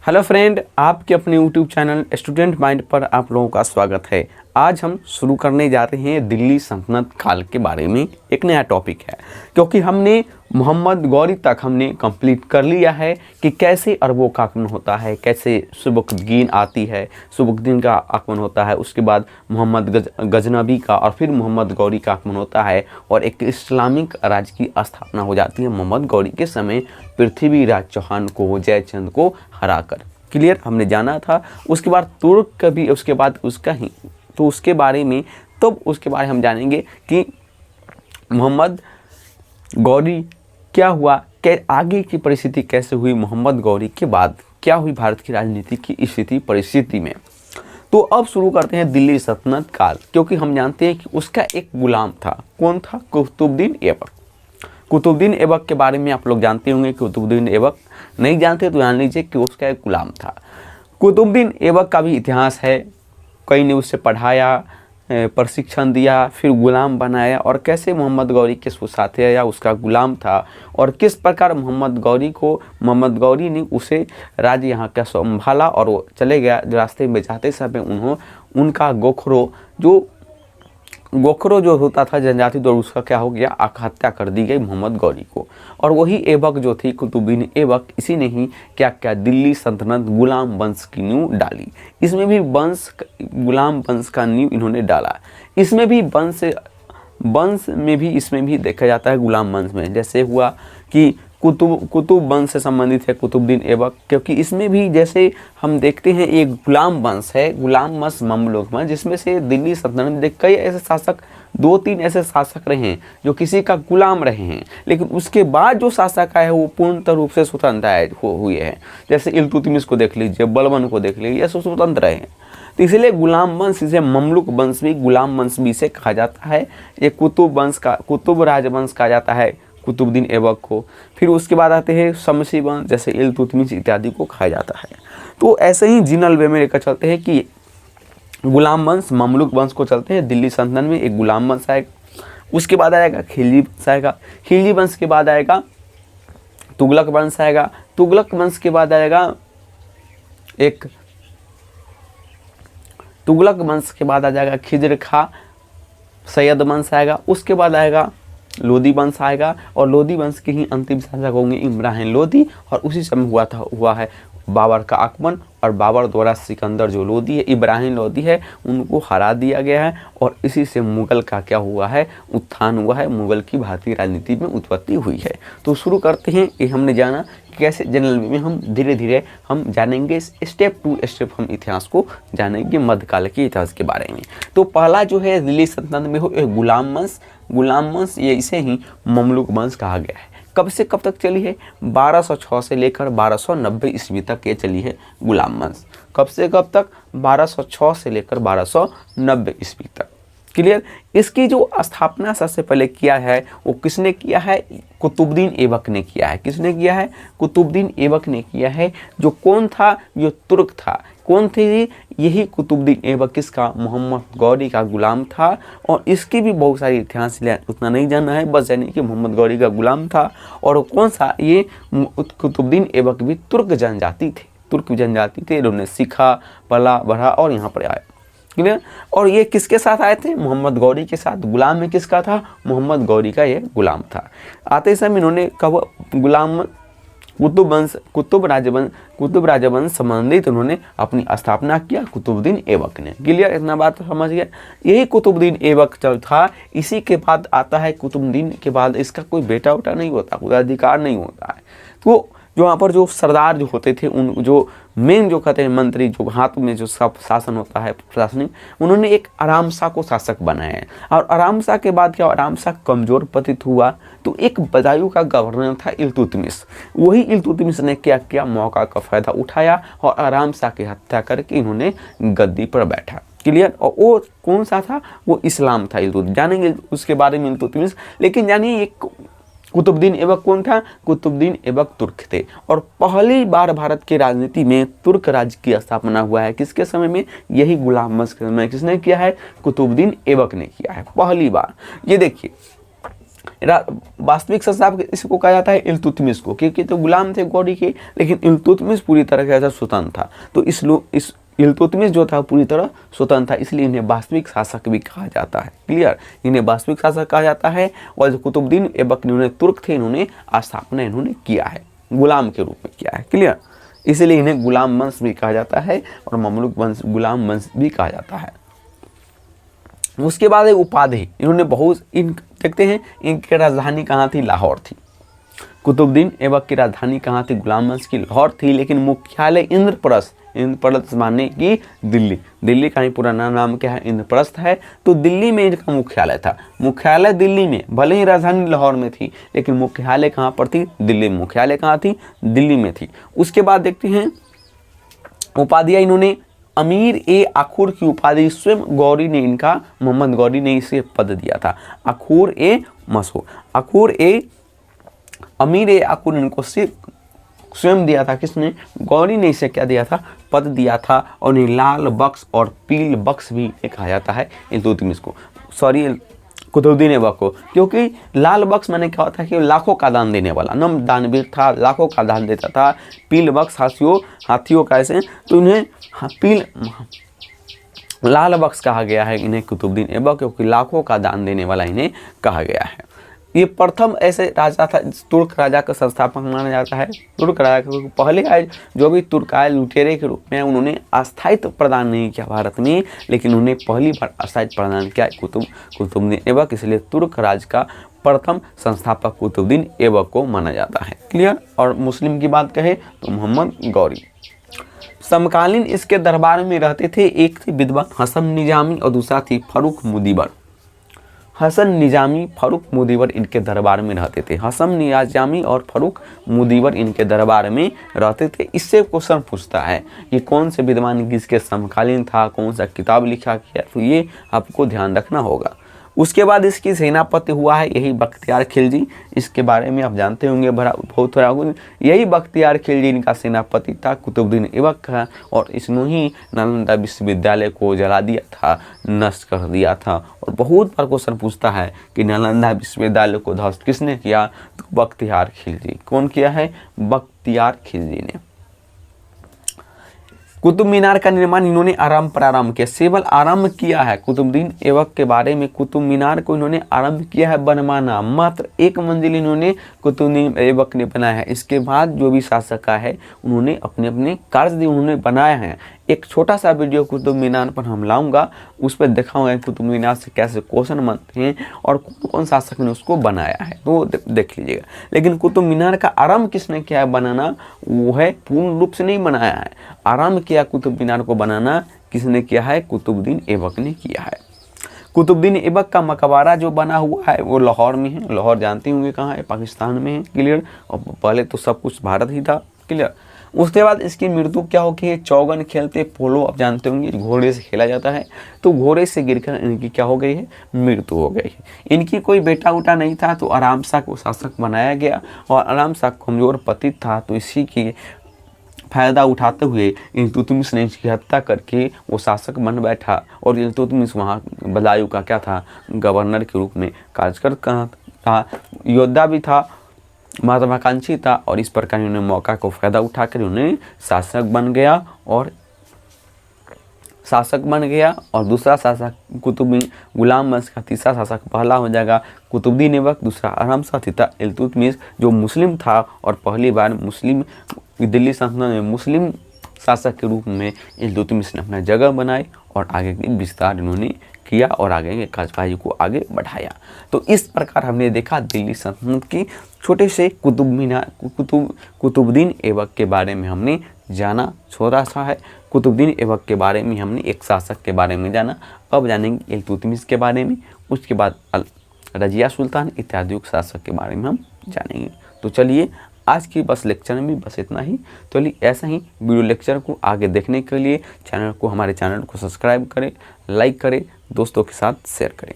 Hello friend, आपके अपने YouTube channel student mind पर आप लोगों का स्वागत है। आज हम शुरू करने जा रहे हैं दिल्ली सल्तनत काल के बारे में। एक नया टॉपिक है क्योंकि हमने मोहम्मद गौरी तक हमने कंप्लीट कर लिया है कि कैसे अरबों का आगमन होता है, कैसे सुबुकदीन आती है, सुबुकदीन का आगमन होता है, उसके बाद मोहम्मद गजनबी का और फिर मोहम्मद गौरी का आगमन होता है और एक इस्लामिक राज्य की स्थापना हो जाती है मोहम्मद गौरी के समय पृथ्वीराज चौहान को, जयचंद को हराकर। क्लियर, हमने जाना था। उसके बाद तुर्क का भी, उसके बाद उसका ही तो उसके बारे में उसके बारे में हम जानेंगे कि मोहम्मद गौरी क्या हुआ, आगे की परिस्थिति कैसे हुई, मोहम्मद गौरी के बाद क्या हुई भारत की राजनीति की स्थिति परिस्थिति में। तो अब शुरू करते हैं दिल्ली सल्तनत काल, क्योंकि हम जानते हैं कि उसका एक गुलाम था। कौन था? कुतुबुद्दीन ऐबक। कुतुबुद्दीन ऐबक के बारे में आप लोग जानते होंगे। कुतुबुद्दीन ऐबक नहीं जानते तो जान लीजिए कि उसका एक गुलाम था। कुतुबुद्दीन ऐबक का भी इतिहास है। कई ने उससे पढ़ाया, प्रशिक्षण दिया, फिर गुलाम बनाया और कैसे मोहम्मद गौरी के साथ या उसका गुलाम था और किस प्रकार मोहम्मद गौरी ने उसे राज्य यहाँ का संभाला और वो चले गया। रास्ते में जाते समय उनका गोखरो जो होता था जनजाति, तो उसका क्या हो गया, हत्या कर दी गई मोहम्मद गौरी को। और वही ऐबक जो थी, कुतुबुद्दीन ऐबक, इसी ने ही क्या क्या दिल्ली सल्तनत गुलाम वंश की नींव डाली। इसमें भी गुलाम वंश का नींव इन्होंने डाला। इसमें भी इसमें भी देखा जाता है गुलाम वंश में, जैसे हुआ कि कुतुब वंश से संबंधित है कुतुबुद्दीन ऐबक, क्योंकि इसमें भी जैसे हम देखते हैं एक गुलाम वंश है, गुलाम वंश ममलूक वंश, जिसमें से दिल्ली सल्तनत में कई ऐसे शासक, 2-3 ऐसे शासक रहे हैं जो किसी का गुलाम रहे हैं, लेकिन उसके बाद जो शासक आए वो पूर्णतः रूप से स्वतंत्र हुए हैं। जैसे इल्तुतमिश को देख लीजिए, बलबन को देख लीजिए, ये स्वतंत्र रहे हैं। तो इसलिए गुलाम वंश, इसे ममलूक वंश भी, गुलाम वंश भी से कहा जाता है। ये कुतुब राजवंश कहा जाता है कुतुबुद्दीन ऐबक को। फिर उसके बाद आते हैं शमसी वंश, जैसे इल्तुतमिश इत्यादि को कहा जाता है। तो ऐसे ही जिनल वे में लेकर चलते हैं कि गुलाम वंश, ममलूक वंश को चलते हैं। दिल्ली सल्तनत में एक गुलाम वंश आएगा, उसके बाद आएगा खिलजी वंश आएगा, खिलजी वंश के बाद आएगा तुगलक वंश आएगा, तुगलक वंश के बाद आएगा तुगलक वंश के बाद आ जाएगा खिजर खा सैयद वंश आएगा। उसके बाद आएगा लोदी वंश आएगा और लोदी वंश के ही अंतिम शासक होंगे इब्राहिम लोदी। और उसी समय हुआ है बाबर का आगमन और बाबर द्वारा सिकंदर जो लोदी है, इब्राहिम लोदी है, उनको हरा दिया गया है और इसी से मुगल का क्या हुआ है, उत्थान हुआ है, मुगल की भारतीय राजनीति में उत्पत्ति हुई है। तो शुरू करते हैं। ये हमने जाना कैसे जनरल में हम धीरे धीरे हम जानेंगे, स्टेप टू स्टेप हम इतिहास को जानेंगे, मध्यकाल के इतिहास के बारे में। तो पहला जो है दिल्ली सल्तनत में हो गुलाम वंश, ये इसे ही ममलूक वंश कहा गया है। कब से कब तक चली है? 1206 से लेकर 1290 ईस्वी तक ये चली है गुलाम वंश। कब से कब तक? 1206 से लेकर 1290 ईस्वी तक। क्लियर। इसकी जो स्थापना सबसे पहले किया है वो किसने किया है? कुतुबुद्दीन ऐबक ने किया है। किसने किया है? कुतुबुद्दीन ऐबक ने किया है। जो कौन था? जो तुर्क था। कौन थे? यही कुतुबुद्दीन ऐबक किसका? मोहम्मद गौरी का गुलाम था। और इसकी भी बहुत सारी इतिहास उतना नहीं जानना है, बस यानी कि मोहम्मद गौरी का गुलाम था। और कौन सा? ये कुतुबुद्दीन ऐबक भी तुर्क जनजाति थे। इन्होंने सीखा, पला बढ़ा और यहाँ पर आए। क्लियर। और ये किसके साथ आए थे? मोहम्मद गौरी के साथ। गुलाम में किसका था? मोहम्मद गौरी का ये गुलाम था। आते समय इन्होंने कब गुलाम कुतुब राजवंश संबंधित उन्होंने अपनी स्थापना किया कुतुबुद्दीन ऐबक ने। क्लियर, इतना बात समझ गया। यही कुतुबुद्दीन ऐबक जो था, इसी के बाद आता है, कुतुबुद्दीन के बाद इसका कोई बेटा उटा नहीं होता, कोई अधिकार नहीं होता है। तो जो वहाँ पर जो सरदार जो होते थे, उन जो मेन जो कहते हैं मंत्री, जो हाथ में जो सब शासन होता है प्रशासनिक, उन्होंने एक आराम शाह को शासक बनाया है। और आराम शाह के बाद क्या, आराम शाह कमजोर पतित हुआ, तो एक बदायूं का गवर्नर था इल्तुतमिश। वही इल्तुतमिश ने क्या किया, मौका का फायदा उठाया और आराम शाह की हत्या करके इन्होंने गद्दी पर बैठा। क्लियर। और वो कौन सा था? वो इस्लाम था। इल्तुतमिश जानेंगे उसके बारे में, इल्तुतमिश। लेकिन जानिए एक कुतुबुद्दीन ऐबक कौन था? कुतुबुद्दीन ऐबक तुर्क थे। और पहली बार भारत की राजनीति में तुर्क राज्य की स्थापना हुआ है। किसके समय में? यही गुलाम वंश के समय। किसने किया है? कुतुबुद्दीन ऐबक ने किया है पहली बार। ये देखिए वास्तविक शासक इसको कहा जाता है इल्तुतमिश को, क्योंकि तो गुलाम थे गौरी के, लेकिन इल्तुतमिश पूरी तरह से स्वतंत्र था। तो इस इल्तुतमिश जो था पूरी तरह स्वतंत्र था, इसलिए इन्हें वास्तविक शासक भी कहा जाता है। क्लियर, इन्हें वास्तविक शासक कहा जाता है। और जो कुतुबुद्दीन ऐबक इन्होंने तुर्क थे, इन्होंने स्थापना इन्होंने किया है, गुलाम के रूप में किया है। क्लियर, इसलिए इन्हें गुलाम वंश भी कहा जाता है और ममलूक वंश गुलाम वंश भी कहा जाता है। उसके बाद एक उपाधि इन्होंने बहुत देखते हैं, इनकी राजधानी कहाँ थी? लाहौर थी। कुतुबुद्दीन ऐबक की राजधानी कहाँ थी? गुलाम वंश की लाहौर थी, लेकिन मुख्यालय इंद्रप्रस्थ माने कि दिल्ली का ही पुराना नाम क्या है? इंद्रप्रस्थ है। तो दिल्ली में इनका मुख्यालय था। मुख्यालय दिल्ली में, भले ही राजधानी लाहौर में थी, लेकिन मुख्यालय कहाँ पर थी? दिल्ली में। मुख्यालय कहाँ थी? दिल्ली में थी। उसके बाद देखते हैं उपाधियां इन्होंने अमीर ए आखुर की उपाधि स्वयं गौरी ने इनका, मोहम्मद गौरी ने इसे पद दिया था। आखुर ए मशहूर, आखुर ए अमीर ए आखुर इनको स्वयं दिया था। किसने? गौरी ने इसे क्या दिया था? पद दिया था। और इन्हें लाल बख्श और पील बख्श भी कहा जाता है इल्तुतमिश को, सॉरी कुतुबुद्दीन ऐबक को, क्योंकि लाल बख्श मैंने क्या होता है कि लाखों का दान देने वाला, नम दानवीर था, लाखों का दान देता था। पील बख्श हाथियों का ऐसे, तो इन्हें लाल बख्श कहा गया है इन्हें कुतुबुद्दीन ऐबक, क्योंकि लाखों का दान देने वाला इन्हें कहा गया है। ये प्रथम ऐसे राजा था, तुर्क राजा का संस्थापक माना जाता है। तुर्क राजा के पहले आए जो भी तुर्क आए लुटेरे के रूप में, उन्होंने अस्थायित्व प्रदान नहीं किया भारत में, लेकिन उन्हें पहली बार अस्थायित्व प्रदान किया कुतुबुद्दीन ऐबक, इसलिए तुर्क राज का प्रथम संस्थापक कुतुबुद्दीन ऐबक को माना जाता है। क्लियर। और मुस्लिम की बात कहें तो मोहम्मद गौरी। समकालीन इसके दरबार में रहते थे, एक थे विद्वान हसन निजामी और दूसरा थी फर्रुख मुदीवर। हसन निजामी, फर्रुख मुदीवर इनके दरबार में रहते थे। हसन निजामी और फर्रुख मुदीवर इनके दरबार में रहते थे। इससे क्वेश्चन पूछता है कि कौन से विद्वान किसके समकालीन था, कौन सा किताब लिखा किया, तो ये आपको ध्यान रखना होगा। उसके बाद इसकी सेनापति हुआ है यही बख्तियार खिलजी। इसके बारे में आप जानते होंगे बहुत थोड़ा। यही बख्तियार खिलजी इनका सेनापति था, कुतुबुद्दीन ऐबक का, और इसने ही नालंदा विश्वविद्यालय को जला दिया था, नष्ट कर दिया था। और बहुत बार क्वेश्चन पूछता है कि नालंदा विश्वविद्यालय को ध्वस्त किसने किया? तो बख्तियार खिलजी। कौन किया है? बख्तियार खिलजी ने। कुतुब मीनार का निर्माण इन्होंने आरंभ प्रारंभ किया, केवल आरंभ किया है। कुतुबुद्दीन ऐबक के बारे में कुतुब मीनार को इन्होंने आरंभ किया है बनवाना, मात्र 1 मंजिल इन्होंने कुतुबुद्दीन ऐबक ने बनाया है। इसके बाद जो भी शासक है उन्होंने अपने अपने कार्य उन्होंने बनाया है। एक छोटा सा वीडियो कुतुब मीनार पर हम लाऊंगा, उस पर दिखाऊंगा कुतुब मीनार से कैसे क्वेश्चन बनते हैं और कौन कौन शासक ने उसको बनाया है, तो देख लीजिएगा। लेकिन कुतुब मीनार का आरंभ किसने किया है बनाना? वो है पूर्ण रूप से नहीं बनाया है, आरंभ किया कुतुब मीनार को बनाना किसने किया है? कुतुबुद्दीन ऐबक ने किया है। कुतुबुद्दीन ऐबक का मकबरा जो बना हुआ है वो लाहौर में है। लाहौर जानते होंगे कहाँ है? पाकिस्तान में है। क्लियर। और पहले तो सब कुछ भारत ही था। क्लियर। उसके बाद इसकी मृत्यु क्या हो गई है? चौगन खेलते पोलो आप जानते होंगे, घोड़े से खेला जाता है, तो घोड़े से गिरकर इनकी क्या हो गई है? मृत्यु हो गई है। इनकी कोई बेटा उटा नहीं था, तो आराम शाह को शासक बनाया गया, और आराम शाह कमजोर पतित था, तो इसी की फायदा उठाते हुए इल्तुतमिश ने इसकी हत्या करके वो शासक बन बैठा। और इल्तुतमिश वहाँ बदायूं का क्या था? गवर्नर के रूप में कार्य करता था, योद्धा भी था, महत्वाकांक्षी था, और इस प्रकार उन्होंने मौका को फायदा उठाकर उन्हें शासक बन गया। और दूसरा शासक गुलाम वंश का तीसरा शासक पहला हो जाएगा कुतुबुद्दीन ऐबक, दूसरा आराम शाह, तीसरा इल्तुतमिश जो मुस्लिम था, और पहली बार मुस्लिम दिल्ली सल्तनत में मुस्लिम शासक के रूप में इल्तुतमिश ने अपना जगह बनाई, और आगे की विस्तार इन्होंने किया और आगे के कार्यवाही को आगे बढ़ाया। तो इस प्रकार हमने देखा दिल्ली सल्तनत की छोटे से कुतुबुद्दीन ऐबक के बारे में हमने जाना। छोटा सा है कुतुबुद्दीन ऐबक के बारे में हमने एक शासक के बारे में जाना। अब जानेंगे इल्तुतमिश के बारे में, उसके बाद रजिया सुल्तान इत्यादि शासक के बारे में हम जानेंगे। तो चलिए आज की बस लेक्चर में बस इतना ही। तो ऐसा ही वीडियो लेक्चर को आगे देखने के लिए हमारे चैनल को सब्सक्राइब करें, लाइक करें, दोस्तों के साथ शेयर करें।